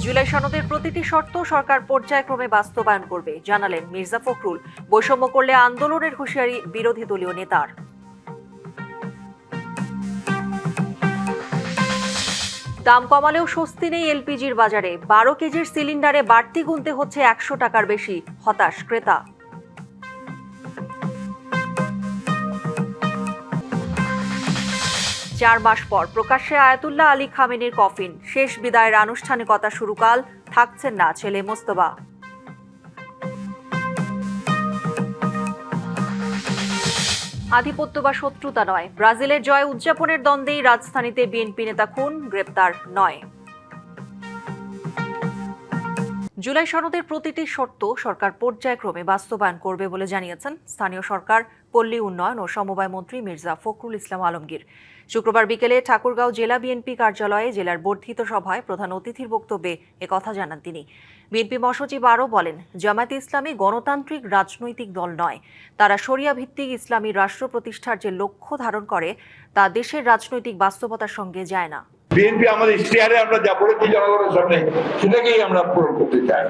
জুলাই সনদের প্রতিটি শর্ত সরকার পর্যায়ক্রমে বাস্তবায়ন করবে জানালেন মির্জা ফখরুল। বৈষম্য করলে আন্দোলনের হুঁশিয়ারি বিরোধী দলীয় নেতার। দাম কমালেও স্বস্তি নেই এলপিজির বাজারে। 12 কেজির সিলিন্ডারে বাড়তি গুনতে হচ্ছে 100 টাকার বেশি, হতাশ ক্রেতা। 4 মাস পর প্রকাশ্যে আয়াতুল্লাহ আলী খামেনির কফিন। শেষ বিদায়ের আনুষ্ঠানিকতা শুরু কাল, থাকছেন না ছেলে মোস্তফা। আধিপত্য বা শত্রুতা নয়, ব্রাজিলের জয় উদযাপনের দ্বন্দ্বেই রাজধানীতে বিএনপি নেতা খুন, গ্রেপ্তার 9। জুলাই সনদের প্রতিটি শর্ত সরকার পর্যায়ক্রমে বাস্তবায়ন করবে বলে জানিয়েছেন স্থানীয় সরকার, পল্লী উন্নয়ন ও সমবায় মন্ত্রী মির্জা ফখরুল ইসলাম আলমগীর। শুক্রবার বিকেলে ঠাকুরগাঁও জেলা বিএনপি কার্যালয়ে জেলার বর্ধিত সভায় প্রধান অতিথির বক্তব্যে একথা জানান তিনি। বিএনপি মহাসচিব আরও বলেন, জামায়াতে ইসলামী গণতান্ত্রিক রাজনৈতিক দল নয়। তারা শরিয়া ভিত্তিক ইসলামী রাষ্ট্র প্রতিষ্ঠার যে লক্ষ্য ধারণ করে তা দেশের রাজনৈতিক বাস্তবতার সঙ্গে যায় না। বিএনপি আমাদের ইশতেহারে আমরা যা বলেছি জনগণের সামনে সেটাকেই আমরা পূরণ করতে চাই।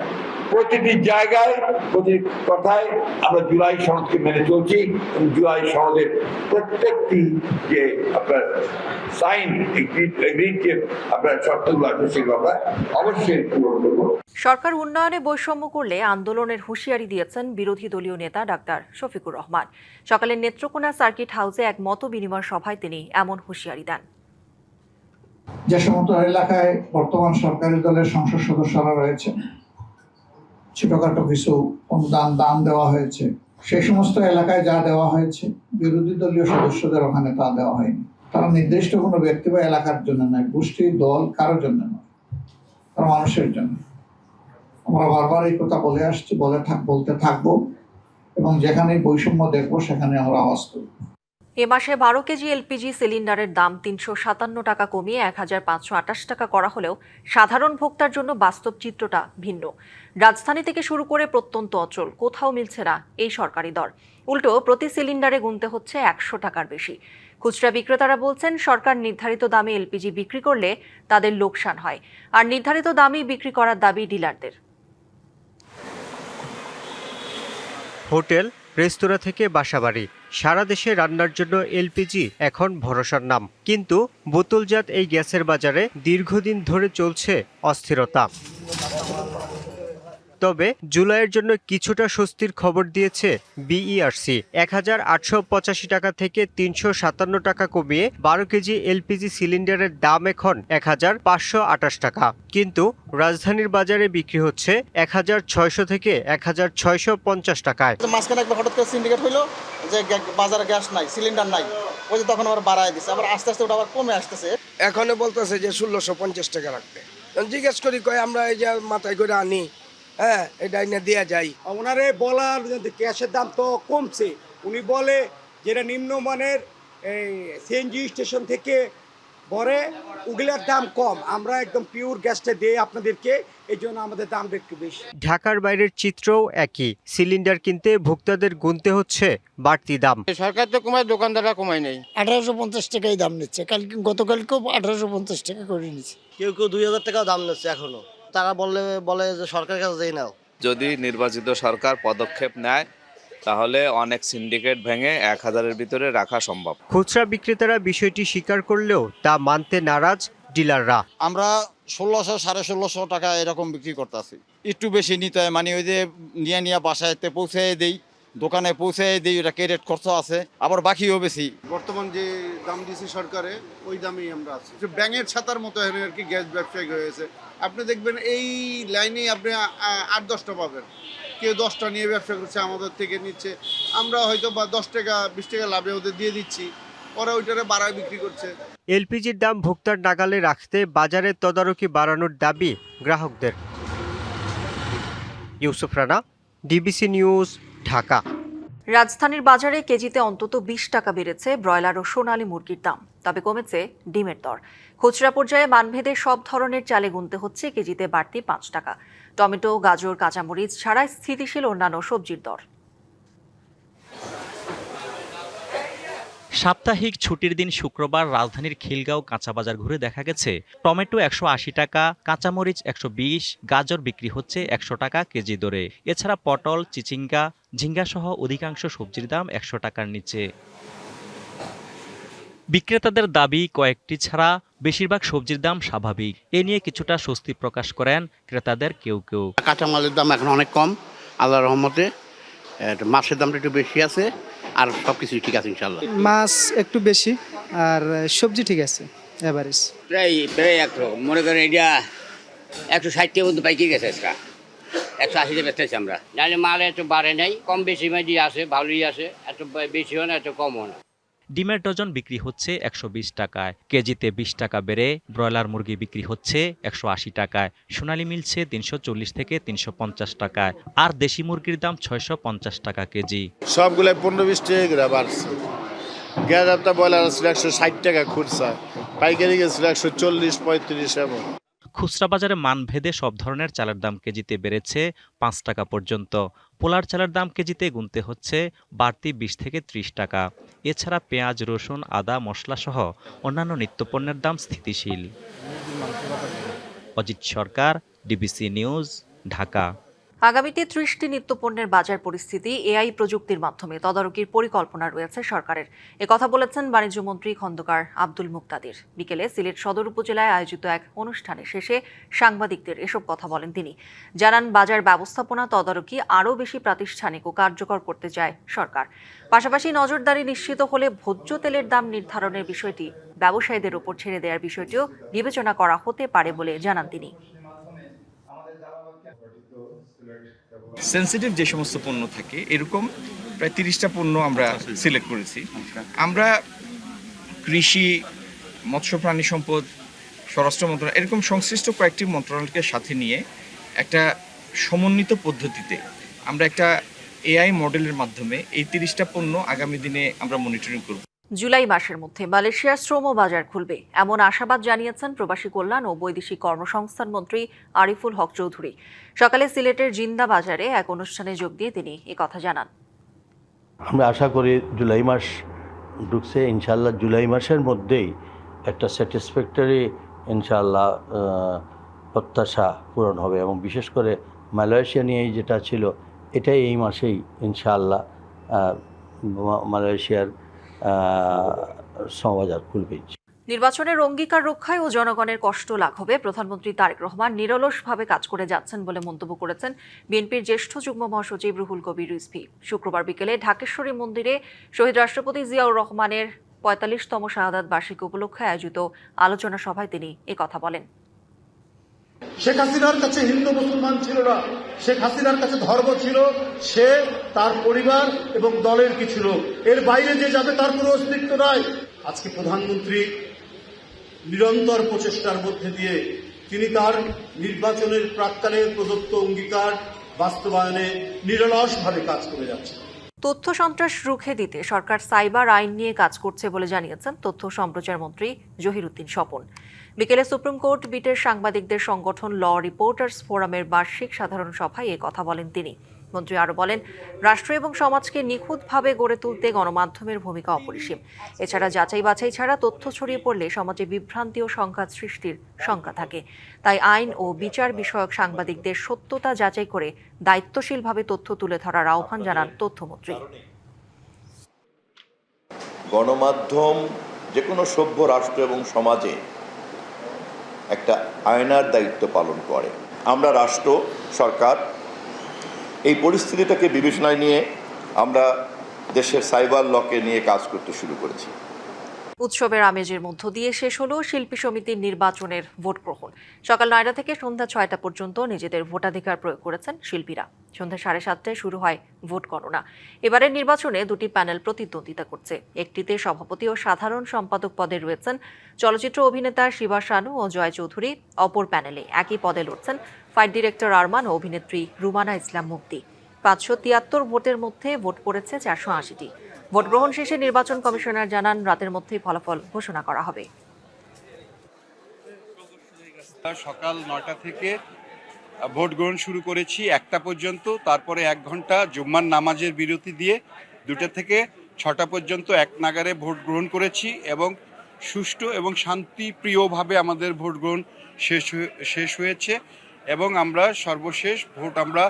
প্রতিটি জায়গায় প্রতি কথায় আমরা জুলাই সনদকে মেনে চলছি এবং জুলাই সনদের প্রত্যেকটি যে আপনার সাইন এগ্রিড আপনার শর্তগুলো আছে সেগুলো আমরা অবশ্যই পূরণ করবো। সরকার উন্নয়নে বৈষম্য করলে আন্দোলনের হুঁশিয়ারি দিয়েছেন বিরোধী দলীয় নেতা ডাক্তার শফিকুর রহমান। সকালে নেত্রকোনা সার্কিট হাউসে এক মত বিনিময় সভায় তিনি এমন হুঁশিয়ারি দেন। যে সমস্ত এলাকায় বর্তমান সরকারি দলের সংসদ সদস্যরা রয়েছে, ছোটখাটো কিছু অনুদান দান দেওয়া হয়েছে, সেই সমস্ত এলাকায় যা দেওয়া হয়েছে বিরোধী দলীয় সদস্যদের ওখানে তা দেওয়া হয়নি। তারা নির্দিষ্ট কোনো ব্যক্তি বা এলাকার জন্য নয়, গোষ্ঠী দল কারোর জন্য নয়, তারা মানুষের জন্য। আমরা বারবার এই কথা বলে আসছি, বলতে থাকবো এবং যেখানে বৈষম্য দেখবো সেখানে আমরা আওয়াজ করব। এ মাসে 12 কেজি এলপিজি সিলিন্ডারের দাম 357 টাকা কমিয়ে 1528 টাকা করা হলেও সাধারণ ভোক্তার জন্য বাস্তব চিত্রটা ভিন্ন। রাজধানী থেকে শুরু করে প্রত্যন্ত অঞ্চল কোথাও মিলছে না এই সরকারি দর। উল্টো প্রতি সিলিন্ডারে গুনতে হচ্ছে 100 টাকার বেশি। খুচরা বিক্রেতারা বলছেন, সরকার নির্ধারিত দামে এলপিজি বিক্রি করলে তাদের লোকসান হয়, আর নির্ধারিত দামেই বিক্রি করার দাবি ডিলারদের। হোটেল, রেস্তোরাঁ থেকে বাসাবাড়ি, সারা দেশে রান্নার জন্য এলপিজি এখন ভরসার নাম। কিন্তু বোতলজাত এই গ্যাসের বাজারে দীর্ঘদিন ধরে চলছে অস্থিরতা। তবে জুলাইয়ের জন্য কিছুটা স্বস্তির খবর দিয়েছে বিইআরসি। 1885 টাকা থেকে 357 টাকা কমিয়ে 12 কেজি এলপিজি সিলিন্ডারের দাম এখন 1528 টাকা। কিন্তু রাজধানীর বাজারে বিক্রি হচ্ছে 1600 থেকে 1650 টাকায়। মাঝখানে একবার হঠাৎ করে সিন্ডিকেট হইলো যে বাজারে গ্যাস নাই, সিলিন্ডার নাই, ওই যে তখন আবার বাড়ায় দিচ্ছে, আবার আস্তে আস্তে ওটা আবার কমে আসতেছে। এখনো বলতেছে যে 1650 টাকা রাখবে। জিজ্ঞেস করি কয় আমরা এই যে মাথায় করে আনি, হ্যাঁ এটা এনে দেওয়া যায়। ওনারে বলার গ্যাসের দাম তো কমছে, উনি বলে যেটা নিম্নমানের এই সিএনজি স্টেশন থেকে ভরে ওগুলোর দাম কম, আমরা একদম পিওর গ্যাসটা দিই আপনাদেরকে, এই জন্য আমাদের দামটা একটু বেশি। ঢাকার বাইরের চিত্রও একই। সিলিন্ডার কিনতে ভোক্তাদের গুনতে হচ্ছে বাড়তি দাম। সরকার তো কমায়, দোকানদাররা কমায় নেই। 1850 টাকাই দাম নিচ্ছে, গতকালকেও 1850 টাকা করে নিচ্ছে। কেউ 2000 টাকা দাম নিচ্ছে এখনো। তারা বলে যে সরকারের কাছে যেই নাও। যদি নির্বাচিত সরকার পদক্ষেপ নেয় তাহলে অনেক সিন্ডিকেট ভেঙে 1000-এর ভিতরে রাখা সম্ভব। খুচরা বিক্রেতারা বিষয়টি স্বীকার করলেও তা মানতে নারাজ ডিলাররা। আমরা 1600 1650 টাকা এরকম বিক্রি করতেছি। একটু বেশি নিতে হয়, মানে ওই যে নিয়ে বাসায়তে পৌঁছে দেই, দোকানে পৌঁছে দিই, ওটা ক্রেডিট খরচ আছে, আবার বাকিও বেশি। বর্তমান যে দাম দিয়েছে সরকারে ওই দামেই আমরা আছি। ব্যাঙের ছাতার মতো আর কি গ্যাস ব্যবসায়ী হয়েছে। আপনি দেখবেন এই লাইনেই আপনি 8-10টা পাবেন, কেউ 10টা নিয়ে ব্যবসা করছে, আমাদের থেকে নিচ্ছে, আমরা হয়তো বা 10 টাকা 20 টাকা লাভে ওদের দিয়ে দিচ্ছি, ওরা ওইটারে বাড়ায় বিক্রি করছে। এলপিজির দাম ভোক্তার নাগালে রাখতে বাজারের তদারকি বাড়ানোর দাবি গ্রাহকদের। Yusuf Rana, DBC news, Dhaka. রাজধানীর বাজারে কেজিতে অন্তত 20 টাকা বেড়েছে ব্রয়লার ও সোনালী মুরগির দাম, তবে কমেছে ডিমের দর। খুচরা পর্যায়ে মানভেদে সব ধরনের চালে গুনতে হচ্ছে কেজিতে বাড়তি 5 টাকা। টমেটো, গাজর, কাঁচামরিচ ছাড়া স্থিতিশীল অন্যান্য সবজির দর। সাপ্তাহিক ছুটির দিন শুক্রবার রাজধানীর খিলগাঁও কাঁচা বাজার ঘুরে দেখা গেছে টমেটো 180 টাকা, কাঁচামরিচ 120, গাজর বিক্রি হচ্ছে 100 টাকা কেজি দরে। এছাড়া পটল, চিচিঙ্গা, ঝিঙ্গা সহ অধিকাংশ সবজির দাম 100 টাকার নিচে। বিক্রেতাদের দাবি কয়েকটি ছাড়া বেশিরভাগ সবজির দাম স্বাভাবিক। এ নিয়ে কিছুটা স্বস্তি প্রকাশ করেন ক্রেতাদের কেউ কেউ। কাঁচামালের দাম এখন অনেক কম আল্লাহর রহমতে, মাছের দামটা একটু বেশি আছে, আর সবকিছু ঠিক আছে ইনশাল্লাহ। মাছ একটু বেশি আর সবজি ঠিক আছে এভারেজ। প্রায় একরকম মনে করেন এটা 160 মধ্যে পাইকে গেছে, 180 বেচতেছি আমরা। নাহলে মাল এত বাড়ে নাই, কম বেশি মাঝি আছে, ভালোই আছে, এত বেশি হয় না এত কম হয় না। ডিমের ডজন বিক্রি হচ্ছে 120 টাকায়, কেজিতে 20 টাকা বেড়ে ব্রয়লার মুরগি বিক্রি হচ্ছে 180 টাকায়, সোনালী মিলছে 340 থেকে 350 টাকায়, আর দেশি মুরগির দাম 650 টাকা কেজি। সবগুলাই 15-20 টাকা করে বাড়ছে। গ্যাদারটা ব্রয়লার ছিল 160 টাকা খুচরা, পাইকারি গেছিল 140-35 এমন। খুচরা বাজারে মানভেদে সব ধরনের চালের দাম কেজিতে বেড়েছে 5 টাকা পর্যন্ত। পোলার চালের দাম কেজিতে গুনতে হচ্ছে বাড়তি 20 থেকে 30 টাকা। এছাড়া পেঁয়াজ, রসুন, আদা, মশলা সহ অন্যান্য নিত্যপণ্যের দাম স্থিতিশীল। অজিত সরকার, ডিবিসি নিউজ, ঢাকা। আগামীতে 30টি নিত্যপণ্যের বাজার পরিস্থিতি এআই প্রযুক্তির মাধ্যমে তদারকির পরিকল্পনা রয়েছে সরকারের। একথা বলেছেন বাণিজ্যমন্ত্রী খন্দকার আব্দুল মুক্তাদির। বিকেলে সিলেট সদর উপজেলায় আয়োজিত এক অনুষ্ঠানে শেষে সাংবাদিকদের এসব কথা বলেন তিনি। জানান, বাজার ব্যবস্থাপনা তদারকি আরও বেশি প্রাতিষ্ঠানিক ও কার্যকর করতে চায় সরকার। পাশাপাশি নজরদারি নিশ্চিত হলে ভোজ্য তেলের দাম নির্ধারণের বিষয়টি ব্যবসায়ীদের ওপর ছেড়ে দেওয়ার বিষয়টিও বিবেচনা করা হতে পারে বলে জানান তিনি। সেন্সিটিভ যে সমস্ত পণ্য থাকে এরকম প্রায় 30টা পণ্য আমরা সিলেক্ট করেছি। আমরা কৃষি, মৎস্য প্রাণী সম্পদ, স্বরাষ্ট্র মন্ত্রণালয় এরকম সংশ্লিষ্ট কয়েকটি মন্ত্রণালয়কে সাথে নিয়ে একটা সমন্বিত পদ্ধতিতে আমরা একটা এআই মডেলের মাধ্যমে এই 30টা পণ্য আগামী দিনে আমরা মনিটরিং করব। জুলাই মাসের মধ্যে মালয়েশিয়ার শ্রম বাজার খুলবে এমন আশাবাদ জানিয়েছেন প্রবাসী কল্যাণ ও বৈদেশিক কর্মসংস্থান মন্ত্রী আরিফুল হক চৌধুরী। সকালে সিলেটের জিন্দা বাজারে এক অনুষ্ঠানে যোগ দিয়ে তিনি একথা জানান। আমরা আশা করি জুলাই মাস ঢুকছে, ইনশাল্লাহ জুলাই মাসের মধ্যেই একটা স্যাটিসফ্যাক্টরি ইনশাল্লাহ প্রত্যাশা পূরণ হবে, এবং বিশেষ করে মালয়েশিয়া নিয়ে যেটা ছিল এটাই এই মাসেই ইনশাল্লাহ মালয়েশিয়ার শ্রমবাজার খুলবে। নির্বাচনের অঙ্গীকার রক্ষায় ও জনগণের কষ্ট লাঘবে প্রধানমন্ত্রী তারেক রহমান নিরলসভাবে কাজ করে যাচ্ছেন বলে মন্তব্য করেছেন বিএনপির জ্যেষ্ঠ যুগ্ম মহাসচিব রুহুল কবির রিজভী। শুক্রবার বিকেলে ঢাকেশ্বরী মন্দিরে শহীদ রাষ্ট্রপতি জিয়াউর রহমানের 45তম শাহাদাত বার্ষিকী উপলক্ষে আয়োজিত আলোচনা সভায় তিনি একথা বলেন। শেখ হাসিনার কাছে হিন্দু মুসলমান ছিল না, শেখ হাসিনার কাছে ধর্ম ছিল, সে তার পরিবার এবং দলের কিছু লোক, এর বাইরে যে যাবে তার কোনো অস্তিত্ব নাই। আজকে প্রধানমন্ত্রী নিরন্তর প্রচেষ্টার মধ্যে দিয়ে তিনি তার নির্বাচনের প্রাক্কালে প্রদত্ত অঙ্গীকার বাস্তবায়নে নিরলসভাবে কাজ করে যাচ্ছেন। তথ্য সন্ত্রাস রুখে দিতে সরকার সাইবার আইন নিয়ে কাজ করছে বলে জানিয়েছেন তথ্য সম্প্রচার মন্ত্রী জহিরুদ্দিন স্বপন। বিকেলে সুপ্রিম কোর্ট বিটের সাংবাদিকদের সংগঠন ল রিপোর্টার্স ফোরামের বার্ষিক সাধারণ সভায় এ কথা বলেন তিনি। মন্ত্রী আরও বলেন, রাষ্ট্র এবং সমাজকে নিখুঁতভাবে গড়ে তুলতে গণমাধ্যমের ভূমিকা অপরিসীম। এছাড়া যাচাই বাছাই ছাড়া তথ্য ছড়িয়ে পড়লে সমাজে বিভ্রান্তি ও সংঘাত সৃষ্টির শঙ্কা থাকে। তাই আইন ও বিচার বিষয়ক সাংবাদিকদের সত্যতা যাচাই করে দায়িত্বশীলভাবে তথ্য তুলে ধরার আহ্বান জানান তথ্যমন্ত্রী। গণমাধ্যম যে কোনো সভ্য রাষ্ট্র এবং সমাজে একটা আয়নার দায়িত্ব পালন করে। আমরা রাষ্ট্র, সরকার এই পরিস্থিতিটাকে বিবেচনায় নিয়ে আমরা দেশের সাইবার লকে নিয়ে কাজ করতে শুরু করেছি। উৎসবের আমেজের মধ্য দিয়ে শেষ হলো শিল্পী সমিতির নির্বাচনের ভোট গ্রহণ। সকাল 9টা থেকে সন্ধ্যা 6টা পর্যন্ত নিজেদের ভোটাধিকার প্রয়োগ করেছেন শিল্পীরা। সন্ধ্যা 7:30টায় শুরু হয় ভোট গণনা। এবারের নির্বাচনে দুটি প্যানেল প্রতিদ্বন্দ্বিতা করছে। একটিতে সভাপতি ও সাধারণ সম্পাদক পদে রয়েছেন চলচ্চিত্র অভিনেতা শিবা শানু ও জয় চৌধুরী। অপর প্যানেলে একই পদে লড়ছেন ফাইট ডিরেক্টর আরমান ও অভিনেত্রী রুমানা ইসলাম মুক্তি। 573 ভোটের মধ্যে ভোট পড়েছে 480টি। ভোট গ্রহণ শেষে নির্বাচন কমিশনার জানান, রাতের মধ্যেই ফলাফল ঘোষণা করা হবে। সকাল 9টা থেকে ভোট গ্রহণ শুরু করেছি 1টা পর্যন্ত, তারপরে 1 ঘন্টা জুম্মার নামাজের বিরতি দিয়ে 2টা থেকে 6টা পর্যন্ত এক নাগারে ভোট গ্রহণ করেছি এবং সুষ্ঠু এবং শান্তিপ্রিয়ভাবে আমাদের ভোট গ্রহণ শেষ হয়েছে এবং আমরা সর্বশেষ ভোট আমরা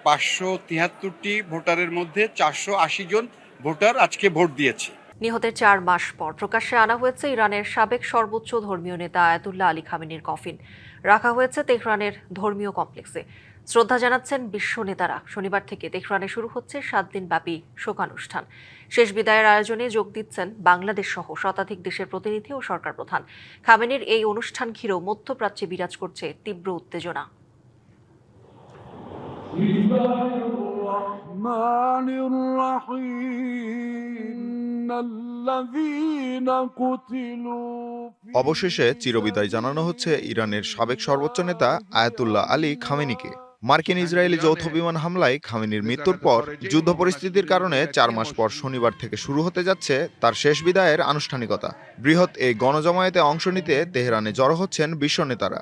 573টি ভোটারের মধ্যে 480 জন ভোটার আজকে ভোট দিয়েছে। নিহতের 4 মাস পর প্রকাশ্যে আনা হয়েছে ইরানের সাবেক সর্বোচ্চ ধর্মীয় নেতা আয়াতুল্লাহ আলী খামেনির কফিন। রাখা হয়েছে তেহরানের ধর্মীয় কমপ্লেক্সে। শ্রদ্ধা জানাচ্ছেন বিশ্ব নেতারা। শনিবার থেকে তেহরানে শুরু হচ্ছে 7 দিনব্যাপী শোকানুষ্ঠান। শেষ বিদায়ের আয়োজনে যোগ দিচ্ছেন বাংলাদেশ সহ শতাধিক দেশের প্রতিনিধি ও সরকার প্রধান। খামেনির এই অনুষ্ঠান ঘিরেও মধ্যপ্রাচ্যে বিরাজ করছে তীব্র উত্তেজনা। অবশেষে চিরবিদায় জানানো হচ্ছে ইরানের সাবেক সর্বোচ্চ নেতা আয়াতুল্লাহ আলী খামেনিকে। মার্কিন ইসরায়েলি যৌথ বিমান হামলায় খামেনির মৃত্যুর পর যুদ্ধ পরিস্থিতির কারণে 4 মাস পর শনিবার থেকে শুরু হতে যাচ্ছে তার শেষ বিদায়ের আনুষ্ঠানিকতা। বৃহৎ এই গণজমায়েতে অংশ নিতে তেহরানে জড়ো হচ্ছেন বিশ্ব নেতারা।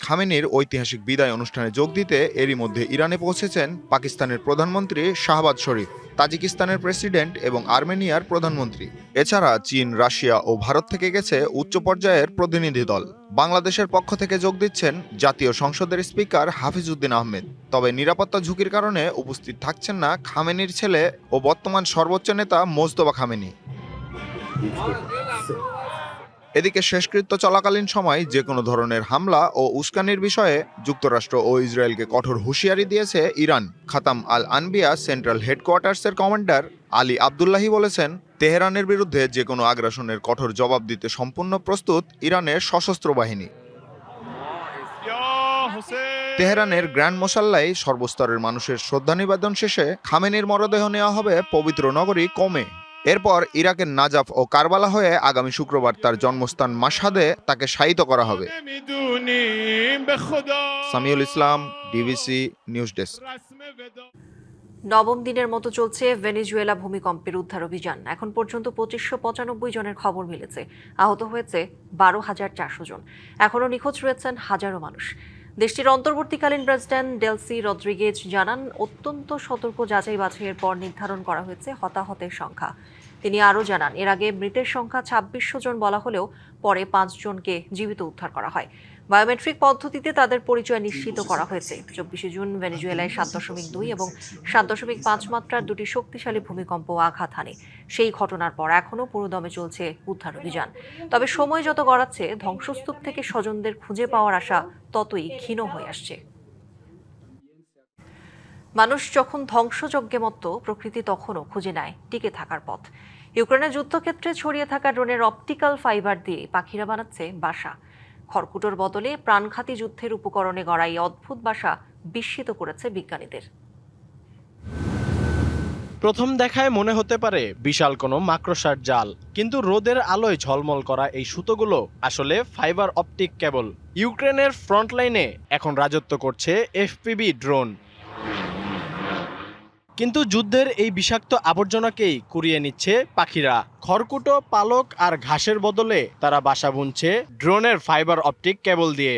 খামেনির ঐতিহাসিক বিদায় অনুষ্ঠানে যোগ দিতে এরই মধ্যে ইরানে পৌঁছেছেন পাকিস্তানের প্রধানমন্ত্রী শাহবাজ শরীফ, তাজিকিস্তানের প্রেসিডেন্ট এবং আর্মেনিয়ার প্রধানমন্ত্রী। এছাড়া চীন, রাশিয়া ও ভারত থেকে গেছে উচ্চ পর্যায়ের প্রতিনিধি দল। বাংলাদেশের পক্ষ থেকে যোগ দিচ্ছেন জাতীয় সংসদের স্পিকার হাফিজউদ্দিন আহমেদ। তবে নিরাপত্তা ঝুঁকির কারণে উপস্থিত থাকছেন না খামেনির ছেলে ও বর্তমান সর্বোচ্চ নেতা মোজতবা খামেনি। এদিকে শেষকৃত্য চলাকালীন সময় যে কোনো ধরনের হামলা ও উস্কানির বিষয়ে যুক্তরাষ্ট্র ও ইসরায়েলকে কঠোর হুঁশিয়ারি দিয়েছে ইরান। খাতাম আল আনবিয়া সেন্ট্রাল হেডকোয়ার্টার্সের কমান্ডার আলী আবদুল্লাহি বলেছেন, তেহরানের বিরুদ্ধে যে কোনো আগ্রাসনের কঠোর জবাব দিতে সম্পূর্ণ প্রস্তুত ইরানের সশস্ত্র বাহিনী। তেহরানের গ্র্যান্ড মোসাল্লায় সর্বস্তরের মানুষের শ্রদ্ধা নিবেদন শেষে খামেনির মরদেহ নেওয়া হবে পবিত্র নগরী কোমে। এরপর ইরাকের নাজাফ ও কারবালা হয়ে আগামী শুক্রবার তার জন্মস্থান মাশহাদে তাকে শায়িত করা হবে। সামিউল ইসলাম, ডিবিসি নিউজ ডেস্ক। নবম দিনের মতো চলছে ভেনেজুয়েলা ভূমিকম্পের উদ্ধার অভিযান। এখন পর্যন্ত 2595 জনের খবর মিলেছে। আহত হয়েছে 12,400 জন। এখনও নিখোঁজ রয়েছেন হাজারো মানুষ। দেশটির অন্তর্বর্তীকালীন প্রেসিডেন্ট ডেলসি রদ্রিগেজ জানান, অত্যন্ত সতর্ক যাচাই বাছাইয়ের পর নির্ধারণ করা হয়েছে হতাহতের সংখ্যা। তিনি আরও জানান, এর আগে মৃতের সংখ্যা 2600 জন বলা হলেও পরে 5 জনকে জীবিত উদ্ধার করা হয়। বায়োমেট্রিক পদ্ধতিতে তাদের পরিচয় নিশ্চিত করা হয়েছে। 24 জুন ভেনেজুয়েলায় 7.2 এবং 7.5 মাত্রার 2টি শক্তিশালী ভূমিকম্প আঘাত হানে। সেই ঘটনার পর এখনও পুরোদমে চলছে উদ্ধার অভিযান। তবে সময় যত গড়াচ্ছে, ধ্বংসস্তূপ থেকে স্বজনদের খুঁজে পাওয়ার আশা ততই ক্ষীণ হয়ে আসছে। মানুষ যখন ধ্বংসযজ্ঞে মত্ত, প্রকৃতি তখনও খুঁজে নেয় টিকে থাকার পথ। ইউক্রেনের যুদ্ধক্ষেত্রে ছড়িয়ে থাকা ড্রোনের অপটিক্যাল ফাইবার দিয়ে পাখিরা বানাচ্ছে বাসা। খড়কুটোর বদলে প্রাণঘাতী যুদ্ধের উপকরণে গড়া এই অদ্ভুত বাসা বিস্মিত করেছে বিজ্ঞানীদের। প্রথম দেখায় মনে হতে পারে বিশাল কোনো মাকড়সার জাল, কিন্তু রোদের আলোয় ঝলমল করা এই সুতোগুলো আসলে ফাইবার অপটিক কেবল। ইউক্রেনের ফ্রন্টলাইনে এখন রাজত্ব করছে এফপিভি ড্রোন, কিন্তু যুদ্ধের এই বিষাক্ত আবর্জনাকেই কুড়িয়ে নিচ্ছে পাখিরা। খড়কুটো, পালক আর ঘাসের বদলে তারা বাসা বুনছে ড্রোনের ফাইবার অপটিক কেবল দিয়ে।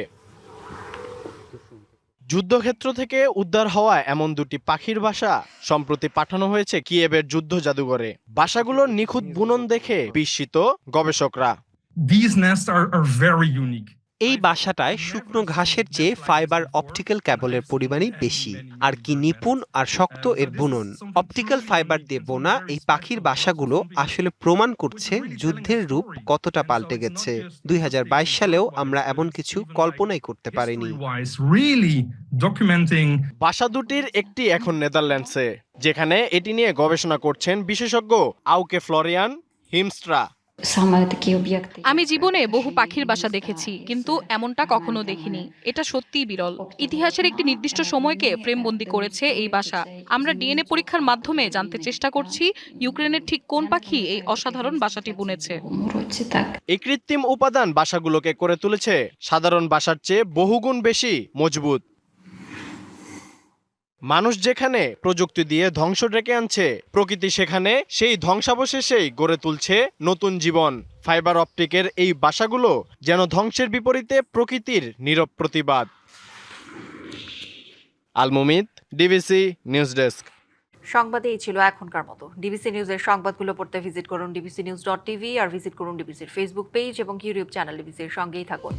যুদ্ধক্ষেত্র থেকে উদ্ধার হওয়া এমন 2টি পাখির বাসা সম্প্রতি পাঠানো হয়েছে কিয়েভের যুদ্ধ জাদুঘরে। বাসাগুলোর নিখুঁত বুনন দেখে বিস্মিত গবেষকরা। এই বাসাটায় শুকনো ঘাসের চেয়ে ফাইবার অপটিক্যাল কেবলের পরিমাণই বেশি। আর কি নিপুণ আর শক্ত এর বুনন। অপটিক্যাল ফাইবার দিয়ে বোনা এই পাখির বাসাগুলো আসলে প্রমাণ করছে যুদ্ধের রূপ কতটা পাল্টে গেছে। 2022 সালেও আমরা এমন কিছু কল্পনাই করতে পারিনি। বাসা দুটির একটি এখন নেদারল্যান্ডসে, যেখানে এটি নিয়ে গবেষণা করছেন বিশেষজ্ঞ আউকে ফ্লোরিয়ান হিমস্ট্রা। আমি জীবনে বহু পাখির বাসা দেখেছি, কিন্তু এমনটা কখনো দেখিনি। এটা সত্যিই বিরল। ইতিহাসের একটি নির্দিষ্ট সময়কে ফ্রেমবন্দি করেছে এই বাসা। আমরা ডিএনএ পরীক্ষার মাধ্যমে জানতে চেষ্টা করছি ইউক্রেনের ঠিক কোন পাখি এই অসাধারণ বাসাটি বুনেছে। এই কৃত্রিম উপাদান বাসাগুলোকে করে তুলেছে সাধারণ বাসার চেয়ে বহুগুণ বেশি মজবুত। মানুষ যেখানে প্রযুক্তি দিয়ে ধ্বংস ডেকে আনছে, প্রকৃতি সেখানে সেই ধ্বংসাবশেষেই গড়ে তুলছে নতুন জীবন। ফাইবার অপটিকের এই বাসাগুলো যেন ধ্বংসের বিপরীতে প্রকৃতির নীরব প্রতিবাদ। আল মুমিত, ডিবিসি নিউজ ডেস্ক। সংবাদে এই ছিল এখনকার মতো। ডিবিসি নিউজের সংবাদগুলো পড়তে ভিজিট করুন dbcnews.tv আর ভিজিট করুন ডিবিসির ফেসবুক পেজ এবং ইউটিউব চ্যানেল। ডিবিসির সঙ্গেই থাকুন।